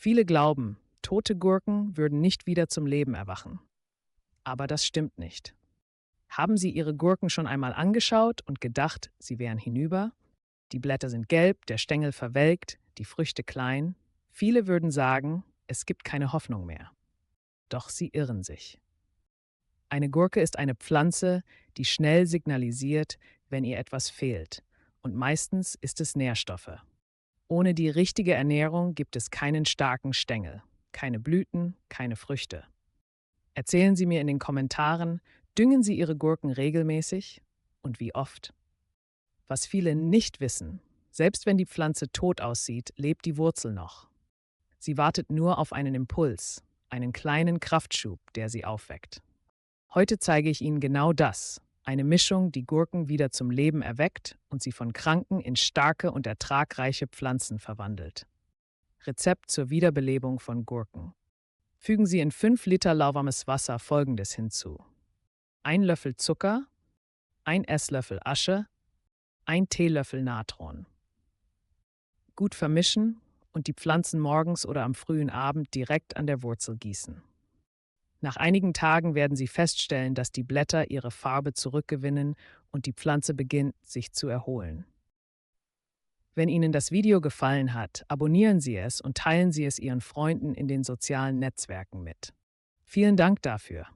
Viele glauben, tote Gurken würden nicht wieder zum Leben erwachen. Aber das stimmt nicht. Haben Sie Ihre Gurken schon einmal angeschaut und gedacht, sie wären hinüber? Die Blätter sind gelb, der Stängel verwelkt, die Früchte klein. Viele würden sagen, es gibt keine Hoffnung mehr. Doch sie irren sich. Eine Gurke ist eine Pflanze, die schnell signalisiert, wenn ihr etwas fehlt. Und meistens ist es Nährstoffe. Ohne die richtige Ernährung gibt es keinen starken Stängel, keine Blüten, keine Früchte. Erzählen Sie mir in den Kommentaren, düngen Sie Ihre Gurken regelmäßig und wie oft? Was viele nicht wissen, selbst wenn die Pflanze tot aussieht, lebt die Wurzel noch. Sie wartet nur auf einen Impuls, einen kleinen Kraftschub, der sie aufweckt. Heute zeige ich Ihnen genau das, eine Mischung, die Gurken wieder zum Leben erweckt und sie von kranken in starke und ertragreiche Pflanzen verwandelt. Rezept zur Wiederbelebung von Gurken. Fügen Sie in 5 Liter lauwarmes Wasser Folgendes hinzu: 1 Löffel Zucker, 1 Esslöffel Asche, 1 Teelöffel Natron. Gut vermischen und die Pflanzen morgens oder am frühen Abend direkt an der Wurzel gießen. Nach einigen Tagen werden Sie feststellen, dass die Blätter ihre Farbe zurückgewinnen und die Pflanze beginnt, sich zu erholen. Wenn Ihnen das Video gefallen hat, abonnieren Sie es und teilen Sie es Ihren Freunden in den sozialen Netzwerken mit. Vielen Dank dafür.